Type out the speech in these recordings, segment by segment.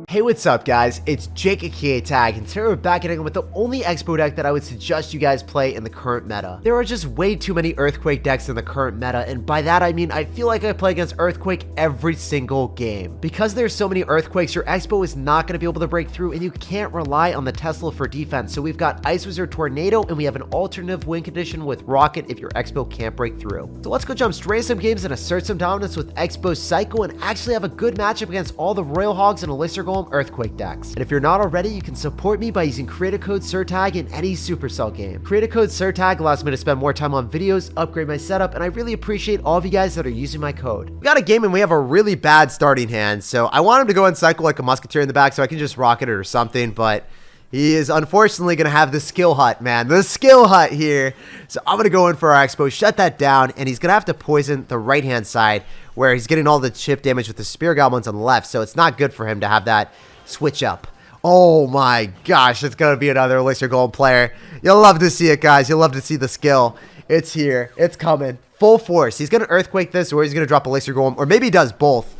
Hey, what's up guys, it's Jake aka Tag, and today we're back again with the only Xbow deck that I would suggest you guys play in the current meta. There are just way too many Earthquake decks in the current meta, and by that I mean I feel like I play against Earthquake every single game. Because there's so many Earthquakes, your Xbow is not going to be able to break through, and you can't rely on the Tesla for defense. So we've got Ice Wizard Tornado, and we have an alternative win condition with Rocket if your Xbow can't break through. So let's go jump straight into some games and assert some dominance with Xbow Cycle, and actually have a good matchup against all the Royal Hogs and Elixir Golem Earthquake decks. And if you're not already, you can support me by using creator code SirTag in any Supercell game. Creator code SirTag allows me to spend more time on videos, upgrade my setup, and I really appreciate all of you guys that are using my code. We got a game and we have a really bad starting hand, so I want him to go and cycle like a musketeer in the back so I can just rocket it or something, but he is unfortunately going to have the skill hut, man. The skill hut here. So I'm going to go in for our Expo, shut that down, and he's going to have to poison the right-hand side where he's getting all the chip damage with the Spear Goblins on the left, so it's not good for him to have that switch up. Oh my gosh, it's going to be another Elixir Golem player. You'll love to see it, guys. You'll love to see the skill. It's here. It's coming. Full force. He's going to Earthquake this, or he's going to drop Elixir Golem, or maybe he does both.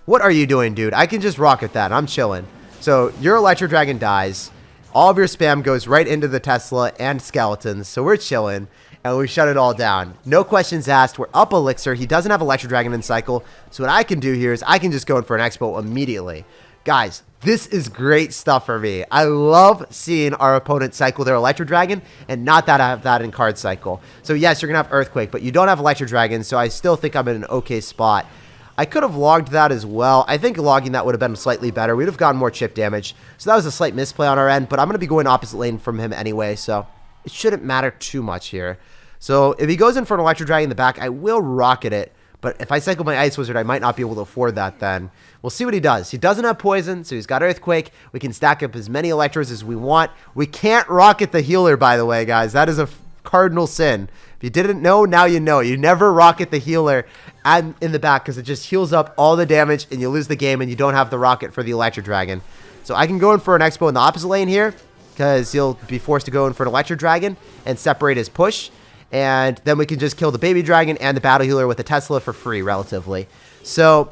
What are you doing, dude? I can just rocket that. I'm chilling. So your Electro Dragon dies. All of your spam goes right into the Tesla and skeletons, so we're chilling, and we shut it all down. No questions asked. We're up Elixir. He doesn't have Electro Dragon in cycle, so what I can do here is I can just go in for an Expo immediately. Guys, this is great stuff for me. I love seeing our opponent cycle their Electro Dragon and not that I have that in card cycle. So yes, you're going to have Earthquake, but you don't have Electro Dragon, so I still think I'm in an okay spot. I could have logged that as well. I think logging that would have been slightly better. We'd have gotten more chip damage. So that was a slight misplay on our end, but I'm going to be going opposite lane from him anyway, so it shouldn't matter too much here. So if he goes in for an Electro Dragon in the back, I will rocket it. But if I cycle my Ice Wizard, I might not be able to afford that then. We'll see what he does. He doesn't have Poison, so he's got Earthquake. We can stack up as many Electros as we want. We can't rocket the healer, by the way, guys. That is a cardinal sin. If you didn't know, now you know. You never rocket the healer in the back because it just heals up all the damage and you lose the game and you don't have the rocket for the Electro Dragon. So I can go in for an Expo in the opposite lane here because he'll be forced to go in for an Electro Dragon and separate his push. And then we can just kill the baby dragon and the battle healer with the Tesla for free, relatively. So,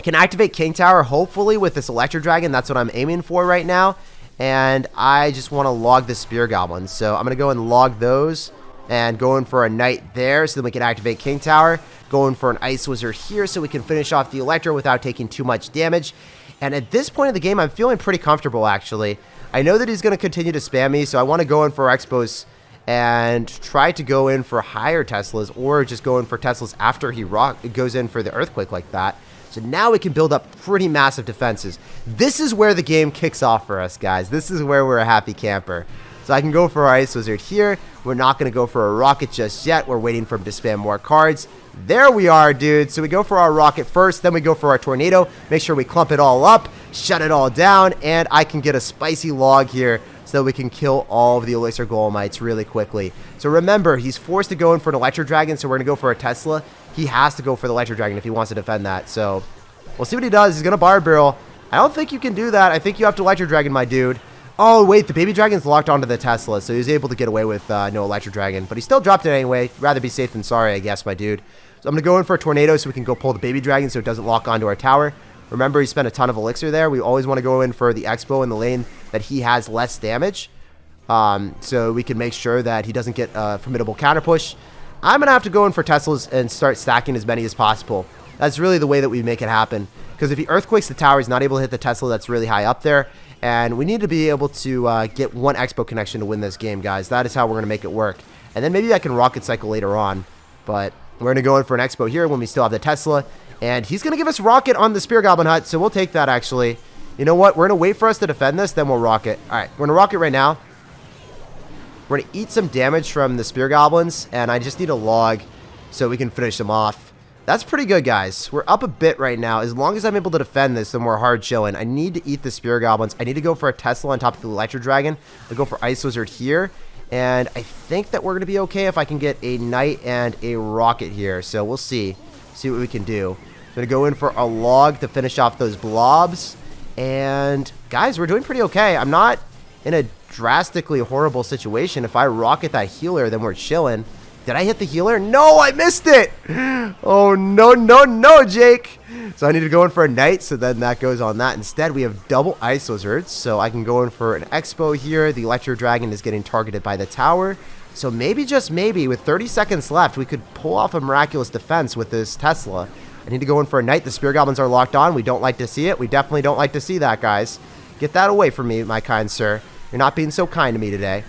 can activate King Tower, hopefully, with this Electro Dragon. That's what I'm aiming for right now. And I just want to log the Spear Goblins. So, I'm going to go and log those and go in for a Knight there so then we can activate King Tower. Go in for an Ice Wizard here so we can finish off the Electro without taking too much damage. And at this point of the game, I'm feeling pretty comfortable, actually. I know that he's going to continue to spam me, so I want to go in for Expos and try to go in for higher Teslas, or just go in for Teslas after he goes in for the Earthquake like that. So now we can build up pretty massive defenses. This is where the game kicks off for us, guys. This is where we're a happy camper. So I can go for our Ice Wizard here. We're not going to go for a Rocket just yet. We're waiting for him to spam more cards. There we are, dude. So we go for our Rocket first, then we go for our Tornado. Make sure we clump it all up, shut it all down, and I can get a spicy log here so that we can kill all of the Elixir Golemites really quickly. So remember, he's forced to go in for an Electro Dragon, so we're going to go for a Tesla. He has to go for the Electro Dragon if he wants to defend that. So we'll see what he does. He's going to Barb Barrel. I don't think you can do that. I think you have to Electro Dragon, my dude. Oh, wait, the Baby Dragon's locked onto the Tesla, so he was able to get away with no Electro Dragon. But he still dropped it anyway. Rather be safe than sorry, I guess, my dude. So I'm going to go in for a Tornado so we can go pull the Baby Dragon so it doesn't lock onto our tower. Remember, he spent a ton of Elixir there. We always want to go in for the Expo in the lane that he has less damage. So we can make sure that he doesn't get a formidable counter push. I'm going to have to go in for Teslas and start stacking as many as possible. That's really the way that we make it happen. Because if he Earthquakes the tower, he's not able to hit the Tesla that's really high up there. And we need to be able to get one Expo connection to win this game, guys. That is how we're going to make it work. And then maybe I can Rocket Cycle later on. But we're going to go in for an Expo here when we still have the Tesla. And he's going to give us Rocket on the Spear Goblin Hut, so we'll take that, actually. You know what? We're going to wait for us to defend this, then we'll Rocket. All right, we're going to Rocket right now. We're going to eat some damage from the Spear Goblins, and I just need a log so we can finish them off. That's pretty good, guys. We're up a bit right now. As long as I'm able to defend this, then we're hard chilling. I need to eat the Spear Goblins. I need to go for a Tesla on top of the Electro Dragon. I'll go for Ice Wizard here. And I think that we're going to be okay if I can get a Knight and a Rocket here. So we'll see. See what we can do. I'm going to go in for a log to finish off those blobs. And, guys, we're doing pretty okay. I'm not in a drastically horrible situation. If I Rocket that healer, then we're chilling. Did I hit the healer? No, I missed it. Oh, no, no, no, Jake. So I need to go in for a knight, so then that goes on that. Instead, we have double ice wizards, so I can go in for an Xbow here. The Electro Dragon is getting targeted by the tower. So maybe, just maybe, with 30 seconds left, we could pull off a miraculous defense with this Tesla. I need to go in for a knight. The Spear Goblins are locked on. We don't like to see it. We definitely don't like to see that, guys. Get that away from me, my kind sir. You're not being so kind to me today.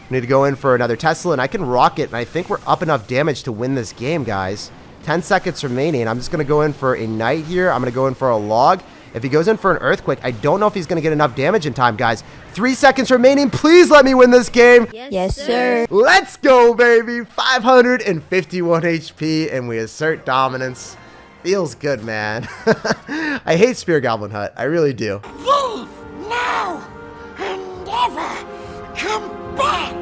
I need to go in for another Tesla, and I can rock it, and I think we're up enough damage to win this game, guys. 10 seconds remaining. I'm just going to go in for a knight here. I'm going to go in for a log. If he goes in for an earthquake, I don't know if he's going to get enough damage in time, guys. 3 seconds remaining. Please let me win this game. Yes, sir. Let's go, baby. 551 HP, and we assert dominance. Feels good, man. I hate Spear Goblin Hut. I really do. Leave now and ever come back.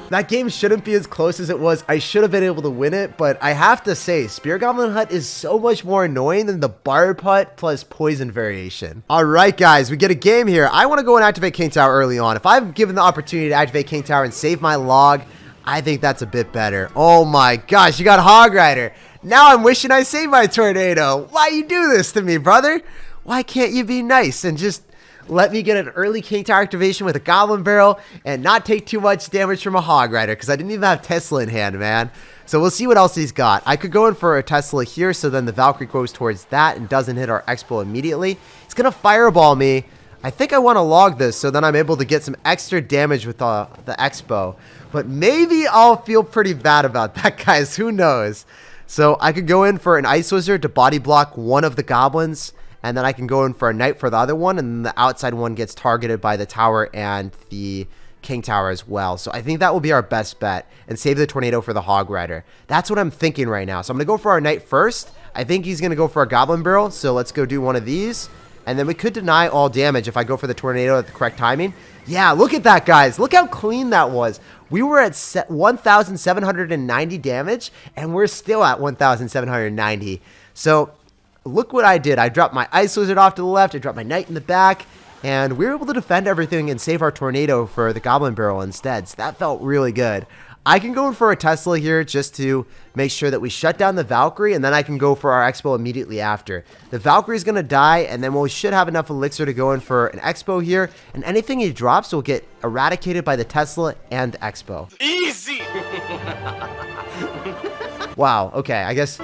That game shouldn't be as close as it was. I should have been able to win it, but I have to say, Spear Goblin Hut is so much more annoying than the Barb Hut plus Poison variation. All right, guys, we get a game here. I want to go and activate King Tower early on. If I'm given the opportunity to activate King Tower and save my log, I think that's a bit better. Oh my gosh, you got Hog Rider. Now I'm wishing I saved my tornado. Why you do this to me, brother? Why can't you be nice and just let me get an early King Tower activation with a Goblin Barrel and not take too much damage from a Hog Rider, because I didn't even have Tesla in hand, man. So we'll see what else he's got. I could go in for a Tesla here, so then the Valkyrie goes towards that and doesn't hit our Xbow immediately. He's going to Fireball me. I think I want to log this, so then I'm able to get some extra damage with the Xbow. But maybe I'll feel pretty bad about that, guys. Who knows? So I could go in for an Ice Wizard to body block one of the Goblins, and then I can go in for a knight for the other one, and then the outside one gets targeted by the tower and the King Tower as well. So I think that will be our best bet, and save the tornado for the Hog Rider. That's what I'm thinking right now. So I'm going to go for our knight first. I think he's going to go for a Goblin Barrel, so let's go do one of these. And then we could deny all damage if I go for the tornado at the correct timing. Yeah, look at that, guys. Look how clean that was. We were at 1,790 damage, and we're still at 1,790. So look what I did. I dropped my Ice Wizard off to the left. I dropped my Knight in the back. And we were able to defend everything and save our Tornado for the Goblin Barrel instead. So that felt really good. I can go in for a Tesla here just to make sure that we shut down the Valkyrie. And then I can go for our Xbow immediately after. The Valkyrie is going to die. And then we should have enough Elixir to go in for an Xbow here. And anything he drops will get eradicated by the Tesla and the Xbow. Easy! Wow. Okay. I guess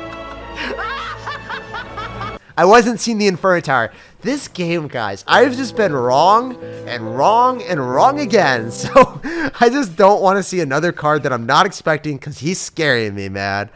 I wasn't seeing the Inferno Tower. This game, guys, I've just been wrong and wrong and wrong again. So I just don't want to see another card that I'm not expecting because he's scaring me, man.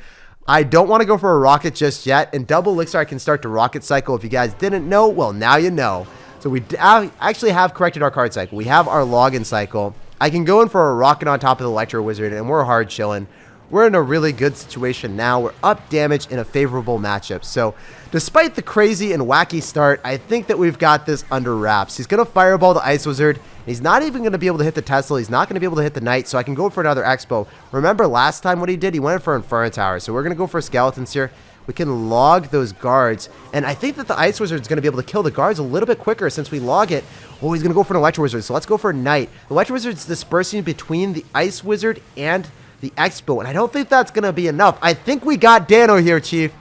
I don't want to go for a rocket just yet. And double elixir, I can start to rocket cycle. If you guys didn't know, well, now you know. So we actually have corrected our card cycle. We have our login cycle. I can go in for a rocket on top of the Electro Wizard, and we're hard chilling. We're in a really good situation now. We're up damage in a favorable matchup. So despite the crazy and wacky start, I think that we've got this under wraps. He's going to fireball the Ice Wizard. He's not even going to be able to hit the Tesla. He's not going to be able to hit the Knight, so I can go for another Xbow. Remember last time what he did? He went for Inferno Tower. So we're going to go for Skeletons here. We can log those guards. And I think that the Ice Wizard is going to be able to kill the guards a little bit quicker since we log it. Oh, he's going to go for an Electro Wizard. So let's go for a Knight. The Electro Wizard's dispersing between the Ice Wizard and the Xbow, and I don't think that's going to be enough. I think we got Dano here, Chief.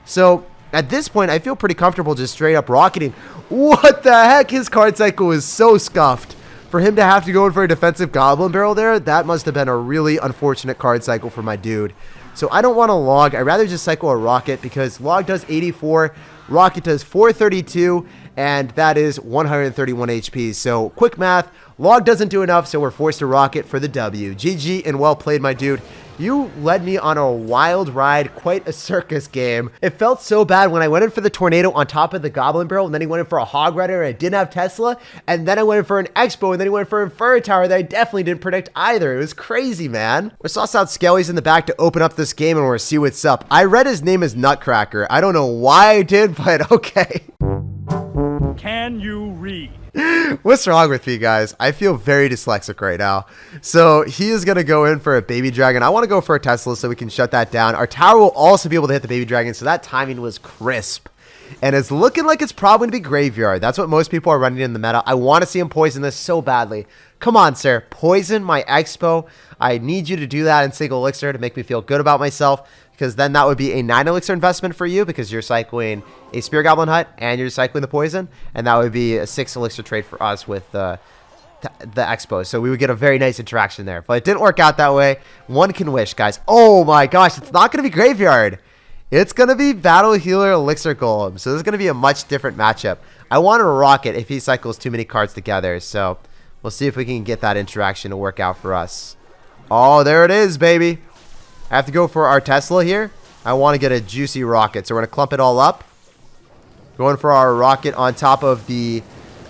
So at this point, I feel pretty comfortable just straight up rocketing. What the heck? His card cycle is so scuffed. For him to have to go in for a defensive Goblin Barrel there, that must have been a really unfortunate card cycle for my dude. So I don't want to log. I'd rather just cycle a rocket because log does 84, rocket does 432, and that is 131 HP. So quick math, log doesn't do enough, so we're forced to rocket for the W. GG and well played, my dude. You led me on a wild ride, quite a circus game. It felt so bad when I went in for the Tornado on top of the Goblin Barrel, and then he went in for a Hog Rider, and I didn't have Tesla, and then I went in for an Xbow, and then he went in for an Inferno Tower that I definitely didn't predict either. It was crazy, man. We sauce out Skelly's in the back to open up this game, and we'll see what's up. I read his name as Nutcracker. I don't know why I did, but okay. Can you read? What's wrong with me, guys? I feel very dyslexic right now. So he is going to go in for a Baby Dragon. I want to go for a Tesla so we can shut that down. Our tower will also be able to hit the Baby Dragon, so that timing was crisp. And it's looking like it's probably going to be Graveyard. That's what most people are running in the meta. I want to see him poison this so badly. Come on, sir. Poison my Xbow. I need you to do that in single elixir to make me feel good about myself. Because then that would be a 9 elixir investment for you, because you're cycling a Spear Goblin Hut and you're cycling the poison. And that would be a 6 elixir trade for us with the Xbow. So we would get a very nice interaction there. But it didn't work out that way. One can wish, guys. Oh my gosh, it's not going to be Graveyard. It's going to be Battle Healer Elixir Golem. So this is going to be a much different matchup. I want to rock it if he cycles too many cards together. So we'll see if we can get that interaction to work out for us. Oh, there it is, baby. I have to go for our Tesla here. I want to get a juicy rocket. So we're going to clump it all up. Going for our rocket on top of the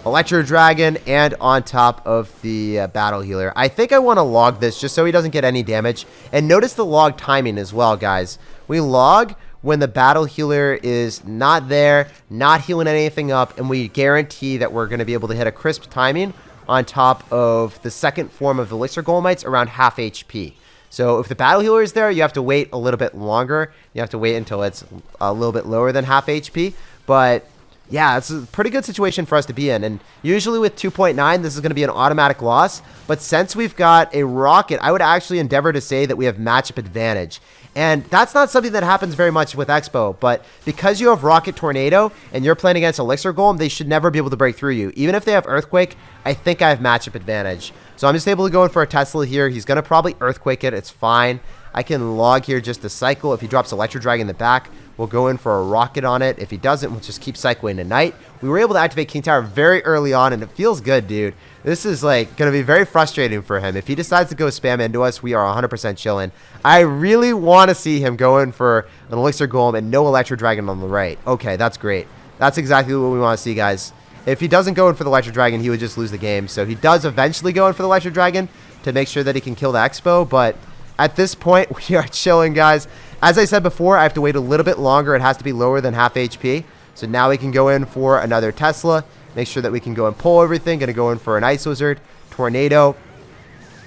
Electro Dragon and on top of the Battle Healer. I think I want to log this just so he doesn't get any damage. And notice the log timing as well, guys. We log when the Battle Healer is not there, not healing anything up, and we guarantee that we're going to be able to hit a crisp timing on top of the second form of Elixir Golemites around half HP. So if the Battle Healer is there, you have to wait a little bit longer. You have to wait until it's a little bit lower than half HP. But yeah, it's a pretty good situation for us to be in. And usually with 2.9, this is going to be an automatic loss. But since we've got a rocket, I would actually endeavor to say that we have matchup advantage. And that's not something that happens very much with Xbow. But because you have Rocket Tornado and you're playing against Elixir Golem, they should never be able to break through you. Even if they have Earthquake, I think I have matchup advantage. So I'm just able to go in for a Tesla here. He's going to probably Earthquake it. It's fine. I can log here just to cycle. If he drops Electro Dragon in the back, we'll go in for a rocket on it. If he doesn't, we'll just keep cycling tonight. We were able to activate King Tower very early on, and it feels good, dude. This is like going to be very frustrating for him. If he decides to go spam into us, we are 100% chilling. I really want to see him go in for an Elixir Golem and no Electro Dragon on the right. Okay, that's great. That's exactly what we want to see, guys. If he doesn't go in for the Electro Dragon, he would just lose the game. So he does eventually go in for the Electro Dragon to make sure that he can kill the Xbow, but at this point, we are chilling, guys. As I said before, I have to wait a little bit longer. It has to be lower than half HP. So now we can go in for another Tesla. Make sure that we can go and pull everything. Going to go in for an Ice Wizard, Tornado.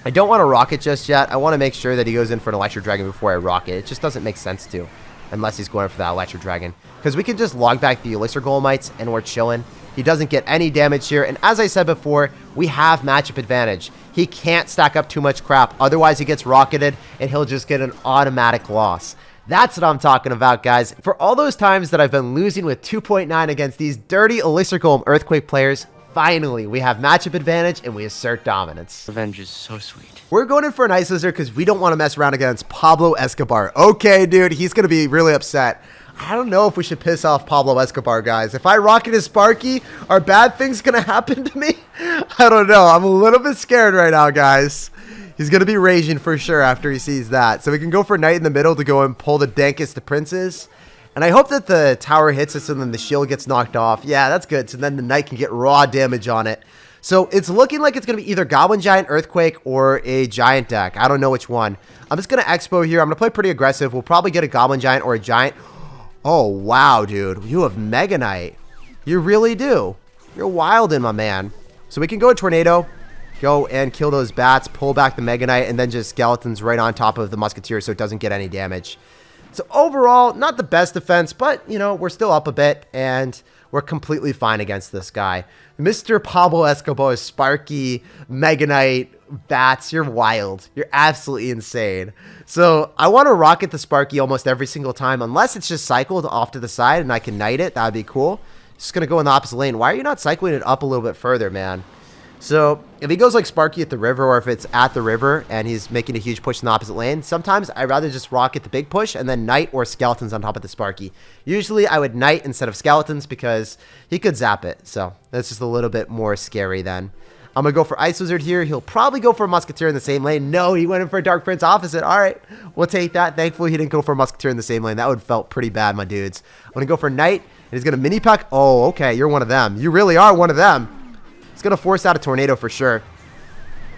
I don't want to rocket just yet. I want to make sure that he goes in for an Electro Dragon before I rocket. It just doesn't make sense to, unless he's going for that Electro Dragon. Because we can just log back the Elixir Golemites and we're chilling. He doesn't get any damage here. And as I said before, we have matchup advantage. He can't stack up too much crap. Otherwise, he gets rocketed and he'll just get an automatic loss. That's what I'm talking about, guys. For all those times that I've been losing with 2.9 against these dirty Elixir Golem Earthquake players, finally, we have matchup advantage and we assert dominance. Revenge is so sweet. We're going in for an Ice Wizard because we don't want to mess around against Pablo Escobar. Okay, dude, he's going to be really upset. I don't know if we should piss off Pablo Escobar, guys. If I rocket his Sparky, are bad things going to happen to me? I don't know. I'm a little bit scared right now, guys. He's going to be raging for sure after he sees that. So we can go for Knight in the middle to go and pull the dankest to Princes. And I hope that the tower hits us and then the shield gets knocked off. Yeah, that's good. So then the Knight can get raw damage on it. So it's looking like it's going to be either Goblin Giant Earthquake or a Giant deck. I don't know which one. I'm just going to Expo here. I'm going to play pretty aggressive. We'll probably get a Goblin Giant or a Giant. Oh, wow, dude. You have Mega Knight. You really do. You're wildin', my man. So we can go Tornado, go and kill those bats, pull back the Mega Knight, and then just Skeletons right on top of the Musketeer so it doesn't get any damage. So overall, not the best defense, but, you know, we're still up a bit, and we're completely fine against this guy. Mr. Pablo Escobar, Sparky, Mega Knight, bats, you're wild. You're absolutely insane. So I want to rocket the Sparky almost every single time, unless it's just cycled off to the side and I can knight it. That would be cool. Just going to go in the opposite lane. Why are you not cycling it up a little bit further, man? So if he goes like Sparky at the river, or if it's at the river and he's making a huge push in the opposite lane, sometimes I'd rather just rocket the big push and then Knight or Skeletons on top of the Sparky. Usually I would Knight instead of Skeletons because he could zap it. So that's just a little bit more scary then. I'm going to go for Ice Wizard here. He'll probably go for a Musketeer in the same lane. No, he went in for a Dark Prince opposite. All right, we'll take that. Thankfully, he didn't go for a Musketeer in the same lane. That would have felt pretty bad, my dudes. I'm going to go for Knight, and he's going to mini pack. Oh, okay, you're one of them. You really are one of them. It's going to force out a Tornado for sure.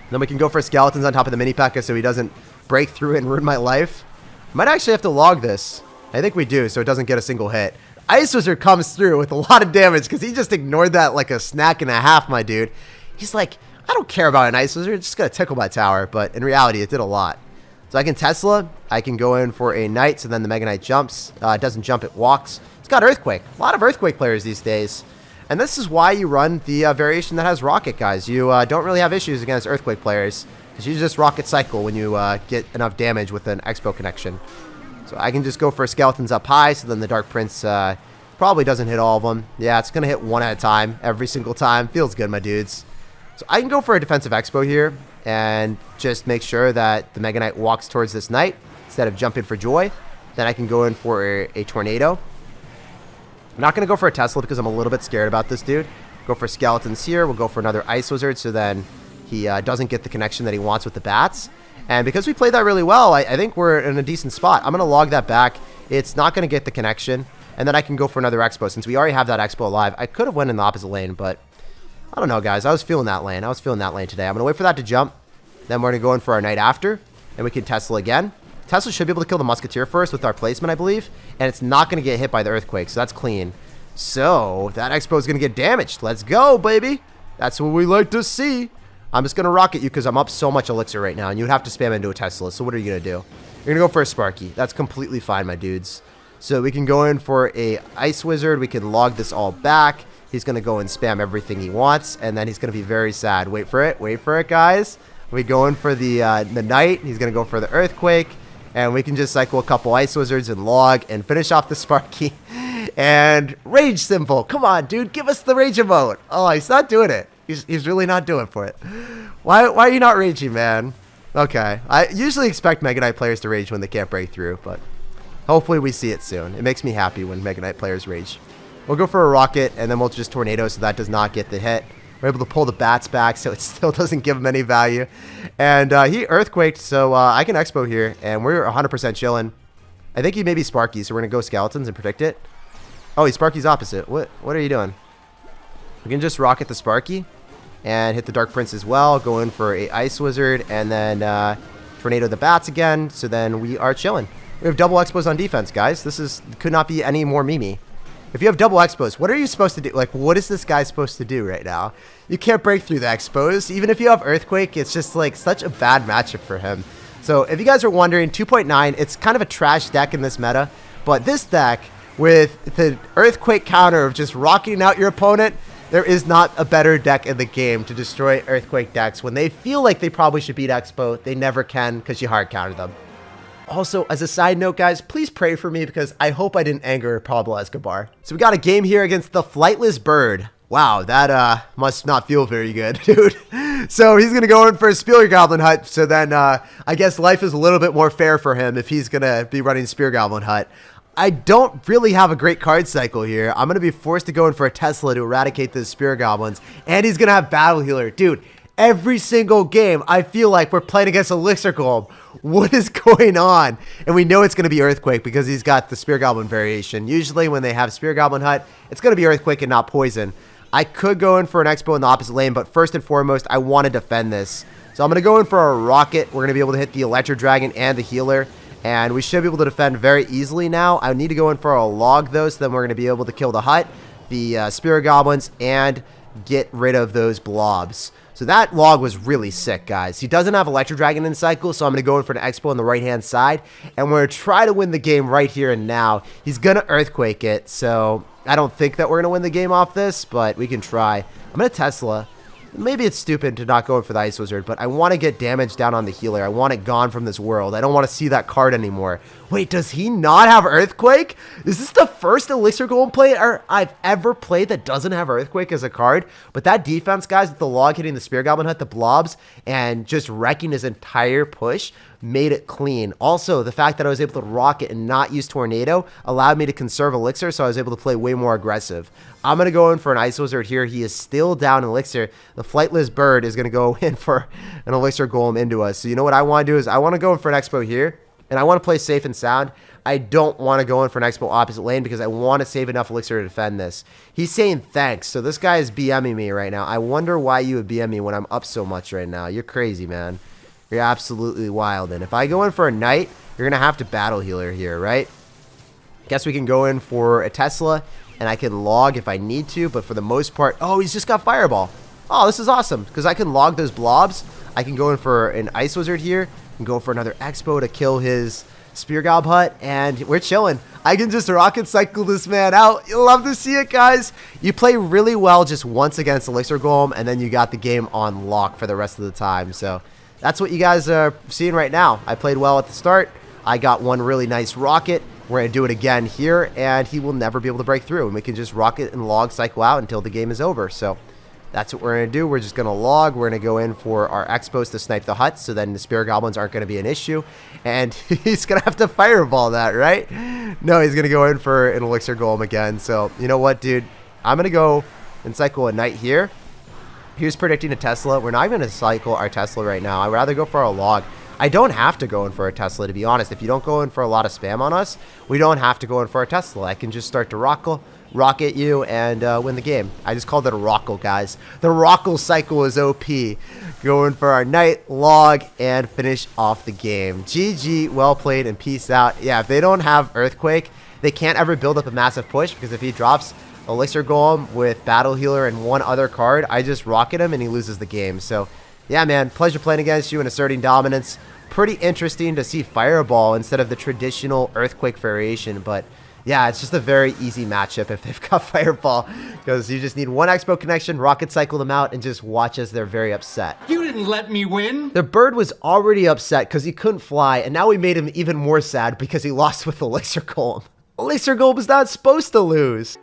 Then we can go for Skeletons on top of the mini pack so he doesn't break through and ruin my life. Might actually have to log this. I think we do, so it doesn't get a single hit. Ice Wizard comes through with a lot of damage because he just ignored that like a snack and a half, my dude. He's like, I don't care about an Ice Wizard. It's just going to tickle my tower. But in reality, it did a lot. So I can Tesla. I can go in for a Knight. So then the Mega Knight jumps. It doesn't jump. It walks. It's got Earthquake. A lot of Earthquake players these days. And this is why you run the variation that has Rocket, guys. You don't really have issues against Earthquake players, because you just Rocket Cycle when you get enough damage with an Xbow connection. So I can just go for Skeletons up high, so then the Dark Prince probably doesn't hit all of them. Yeah, it's going to hit one at a time every single time. Feels good, my dudes. So I can go for a defensive Xbow here and just make sure that the Mega Knight walks towards this Knight instead of jumping for Joy. Then I can go in for a Tornado. I'm not going to go for a Tesla because I'm a little bit scared about this dude. Go for Skeletons here. We'll go for another Ice Wizard, so then he doesn't get the connection that he wants with the bats. And because we played that really well, I think we're in a decent spot. I'm going to log that back. It's not going to get the connection. And then I can go for another Expo. Since we already have that Expo alive, I could have went in the opposite lane, but I don't know, guys. I was feeling that lane. I was feeling that lane today. I'm going to wait for that to jump. Then we're going to go in for our Knight after, and we can Tesla again. Tesla should be able to kill the Musketeer first with our placement, I believe. And it's not going to get hit by the Earthquake, so that's clean. So that Expo is going to get damaged. Let's go, baby. That's what we like to see. I'm just going to rocket you because I'm up so much elixir right now, and you would have to spam into a Tesla. So what are you going to do? You're going to go for a Sparky. That's completely fine, my dudes. So we can go in for a Ice Wizard. We can log this all back. He's going to go and spam everything he wants, and then he's going to be very sad. Wait for it, guys. We go in for the Knight. He's going to go for the Earthquake, and we can just cycle a couple Ice Wizards and log and finish off the Sparky. And Rage Symbol. Come on, dude. Give us the Rage emote. Oh, he's not doing it. He's really not doing for it. Why are you not raging, man? Okay. I usually expect Mega Knight players to rage when they can't break through, but hopefully we see it soon. It makes me happy when Mega Knight players rage. We'll go for a Rocket, and then we'll just Tornado so that does not get the hit. We're able to pull the bats back, so it still doesn't give him any value. And he Earthquaked, so I can Expo here, and we're 100% chilling. I think he may be Sparky, so we're going to go Skeletons and predict it. Oh, he's Sparky's opposite. What are you doing? We can just Rocket the Sparky and hit the Dark Prince as well. Go in for a Ice Wizard and then Tornado the bats again. So then we are chilling. We have double Expos on defense, guys. This could not be any more Mimi. If you have double Expos, what are you supposed to do? Like, what is this guy supposed to do right now? You can't break through the Expos. Even if you have Earthquake, it's just like such a bad matchup for him. So if you guys are wondering, 2.9, it's kind of a trash deck in this meta. But this deck, with the Earthquake counter of just rocking out your opponent, there is not a better deck in the game to destroy Earthquake decks. When they feel like they probably should beat Expo, they never can because you hard counter them. Also, as a side note, guys, please pray for me because I hope I didn't anger Pablo Escobar. So we got a game here against the Flightless Bird. Wow, that must not feel very good, dude. So he's going to go in for a Spear Goblin Hut. So then I guess life is a little bit more fair for him if he's going to be running Spear Goblin Hut. I don't really have a great card cycle here. I'm going to be forced to go in for a Tesla to eradicate the Spear Goblins. And he's going to have Battle Healer. Dude, every single game, I feel like we're playing against Elixir Golem. What is going on? And we know it's going to be Earthquake because he's got the Spear Goblin variation. Usually when they have Spear Goblin Hut, it's going to be Earthquake and not Poison. I could go in for an Expo in the opposite lane, but first and foremost, I want to defend this. So I'm going to go in for a Rocket. We're going to be able to hit the Electro Dragon and the Healer. And we should be able to defend very easily now. I need to go in for a Log, though, so then we're going to be able to kill the Hut, the Spirit Goblins, and get rid of those blobs. So that Log was really sick, guys. He doesn't have Electro Dragon in cycle, so I'm going to go in for an Expo on the right-hand side. And we're going to try to win the game right here and now. He's going to Earthquake it, so I don't think that we're going to win the game off this, but we can try. I'm going to Tesla. Maybe it's stupid to not go in for the Ice Wizard, but I want to get damage down on the Healer. I want it gone from this world. I don't want to see that card anymore. Wait, does he not have Earthquake? Is this the first Elixir Golem player I've ever played that doesn't have Earthquake as a card? But that defense, guys, with the Log hitting the Spear Goblin Hut, the blobs, and just wrecking his entire push, made it clean. Also, the fact that I was able to Rocket and not use Tornado allowed me to conserve Elixir, so I was able to play way more aggressive. I'm going to go in for an Ice Wizard here. He is still down Elixir. The Flightless Bird is going to go in for an Elixir Golem into us. So you know what I want to do is I want to go in for an Expo here, and I want to play safe and sound. I don't want to go in for an Expo opposite lane because I want to save enough Elixir to defend this. He's saying thanks, so this guy is BMing me right now. I wonder why you would BM me when I'm up so much right now. You're crazy, man. You're absolutely wild. And if I go in for a Knight, you're going to have to Battle Healer here, right? Guess we can go in for a Tesla, and I can Log if I need to, but for the most part... Oh, he's just got Fireball. Oh, this is awesome, because I can Log those blobs. I can go in for an Ice Wizard here, and go for another Expo to kill his Spear Gob Hut, and we're chilling. I can just rocket cycle this man out. You'll love to see it, guys. You play really well just once against Elixir Golem, and then you got the game on lock for the rest of the time. So that's what you guys are seeing right now. I played well at the start. I got one really nice rocket. We're going to do it again here, and he will never be able to break through. And we can just rocket and log cycle out until the game is over. So that's what we're going to do. We're just going to log. We're going to go in for our Xbows to snipe the huts, so then the Spirit Goblins aren't going to be an issue. And he's going to have to fireball that, right? No, he's going to go in for an Elixir Golem again. So, you know what, dude? I'm going to go and cycle a Knight here. He was predicting a Tesla. We're not even going to cycle our Tesla right now. I'd rather go for a log. I don't have to go in for a Tesla, to be honest. If you don't go in for a lot of spam on us, we don't have to go in for a Tesla. I can just start to rocket you and win the game. I just called it a rockle, guys. The rockle cycle is OP. Going for our Knight, log, and finish off the game. GG, well played, and peace out. Yeah, if they don't have Earthquake, they can't ever build up a massive push, because if he drops Elixir Golem with Battle Healer and one other card, I just rocket him and he loses the game. So yeah, man, pleasure playing against you and asserting dominance. Pretty interesting to see Fireball instead of the traditional Earthquake variation, but yeah, it's just a very easy matchup if they've got Fireball, because you just need one Expo connection, rocket cycle them out, and just watch as they're very upset. You didn't let me win. The bird was already upset because he couldn't fly, and now we made him even more sad because he lost with Elixir Golem. Elixir Golem is not supposed to lose.